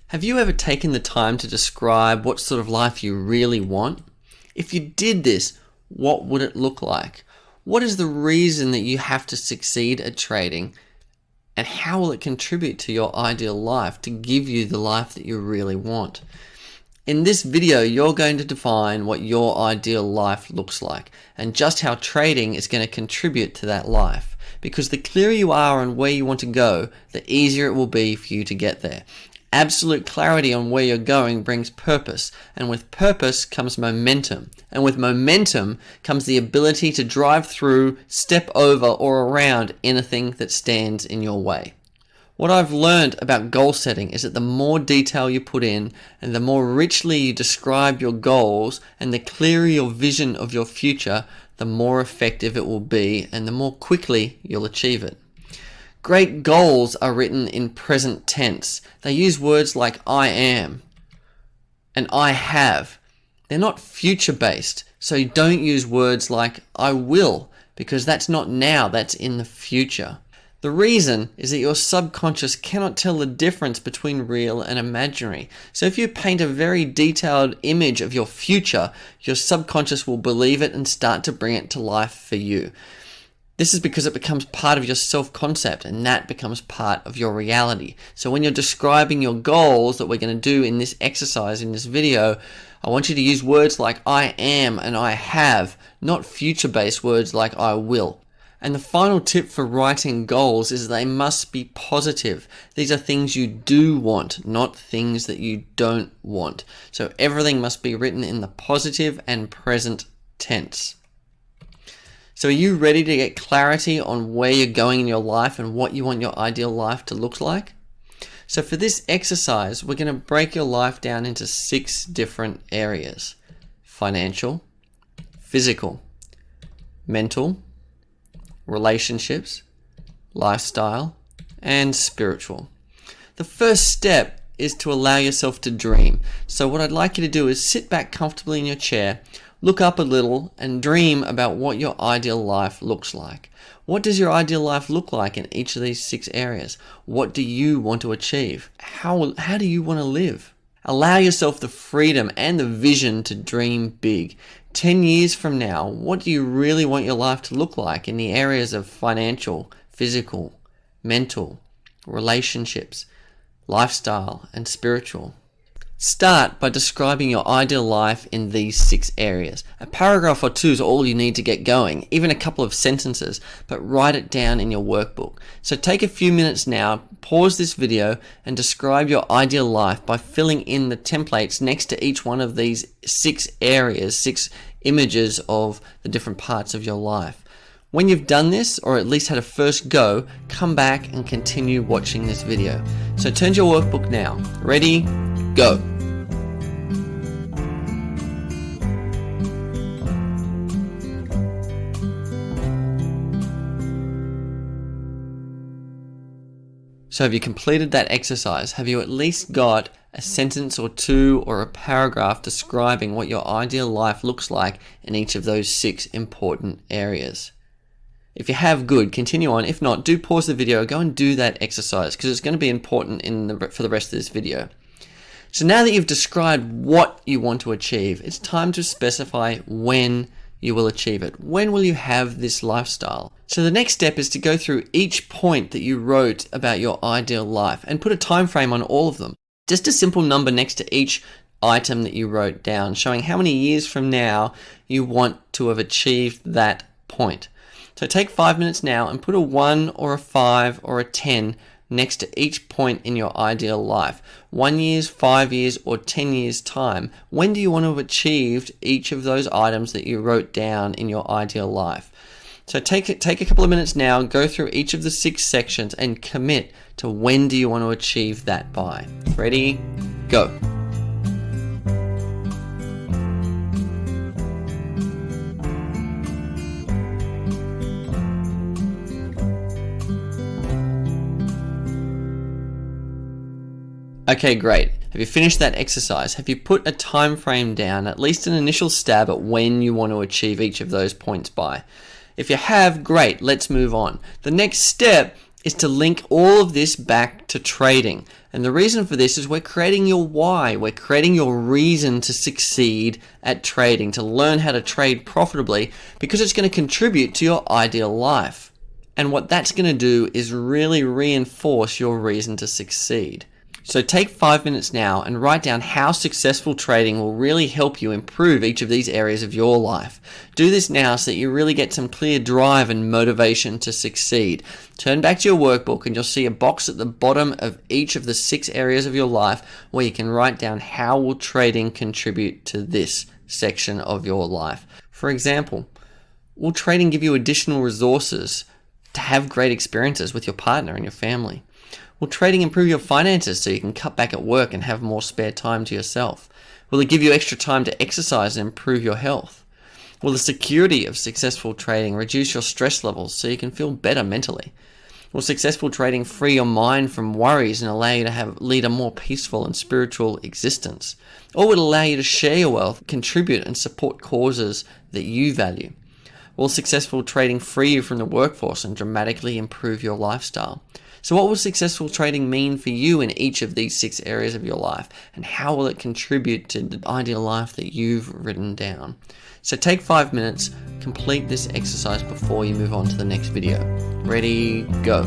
Have you ever taken the time to describe what sort of life you really want? If you did this, what would it look like? What is the reason that you have to succeed at trading? And how will it contribute to your ideal life to give you the life that you really want? In this video, you're going to define what your ideal life looks like and just how trading is going to contribute to that life. Because the clearer you are on where you want to go, the easier it will be for you to get there. Absolute clarity on where you're going brings purpose, and with purpose comes momentum. And with momentum comes the ability to drive through, step over, or around anything that stands in your way. What I've learned about goal setting is that the more detail you put in, and the more richly you describe your goals, and the clearer your vision of your future, the more effective it will be, and the more quickly you'll achieve it. Great goals are written in present tense. They use words like I am and I have. They're not future-based, so you don't use words like I will, because that's not now, that's in the future. The reason is that your subconscious cannot tell the difference between real and imaginary. So if you paint a very detailed image of your future, your subconscious will believe it and start to bring it to life for you. This is because it becomes part of your self-concept, and that becomes part of your reality. So when you're describing your goals that we're going to do in this exercise, in this video, I want you to use words like I am and I have, not future-based words like I will. And the final tip for writing goals is they must be positive. These are things you do want, not things that you don't want. So everything must be written in the positive and present tense. So are you ready to get clarity on where you're going in your life and what you want your ideal life to look like? So for this exercise, we're going to break your life down into 6 different areas: financial, physical, mental, relationships, lifestyle, and spiritual. The first step is to allow yourself to dream. So what I'd like you to do is sit back comfortably in your chair, look up a little, and dream about what your ideal life looks like. What does your ideal life look like in each of these 6 areas? What do you want to achieve? How do you want to live? Allow yourself the freedom and the vision to dream big. 10 years from now, what do you really want your life to look like in the areas of financial, physical, mental, relationships, lifestyle, and spiritual? Start by describing your ideal life in these 6 areas. A paragraph or 2 is all you need to get going, even a couple of sentences, but write it down in your workbook. So take a few minutes now, pause this video, and describe your ideal life by filling in the templates next to each one of these 6 areas, 6 images of the different parts of your life. When you've done this, or at least had a first go, come back and continue watching this video. So turn to your workbook now. Ready? Go. So have you completed that exercise? Have you at least got a sentence or 2 or a paragraph describing what your ideal life looks like in each of those 6 important areas? If you have, good, continue on. If not, do pause the video, go and do that exercise, because it's going to be important for the rest of this video. So now that you've described what you want to achieve, it's time to specify when you will achieve it. When will you have this lifestyle? So the next step is to go through each point that you wrote about your ideal life and put a time frame on all of them. Just a simple number next to each item that you wrote down, showing how many years from now you want to have achieved that point. So take 5 minutes now and put a 1 or a 5 or a 10 next to each point in your ideal life. 1 year's, 5 years, or 10 years time. When do you want to have achieved each of those items that you wrote down in your ideal life? So take a couple of minutes now, go through each of the 6 sections and commit to when do you want to achieve that by. Ready? Go. Okay, great. Have you finished that exercise? Have you put a time frame down, at least an initial stab at when you want to achieve each of those points by? If you have, great, let's move on. The next step is to link all of this back to trading. And the reason for this is we're creating your why. We're creating your reason to succeed at trading, to learn how to trade profitably, because it's going to contribute to your ideal life. And what that's going to do is really reinforce your reason to succeed. So take 5 minutes now and write down how successful trading will really help you improve each of these areas of your life. Do this now so that you really get some clear drive and motivation to succeed. Turn back to your workbook and you'll see a box at the bottom of each of the 6 areas of your life where you can write down how will trading contribute to this section of your life. For example, will trading give you additional resources to have great experiences with your partner and your family? Will trading improve your finances so you can cut back at work and have more spare time to yourself? Will it give you extra time to exercise and improve your health? Will the security of successful trading reduce your stress levels so you can feel better mentally? Will successful trading free your mind from worries and allow you to lead a more peaceful and spiritual existence? Or will it allow you to share your wealth, contribute and support causes that you value? Will successful trading free you from the workforce and dramatically improve your lifestyle? So what will successful trading mean for you in each of these 6 areas of your life? And how will it contribute to the ideal life that you've written down? So take 5 minutes, complete this exercise before you move on to the next video. Ready, go.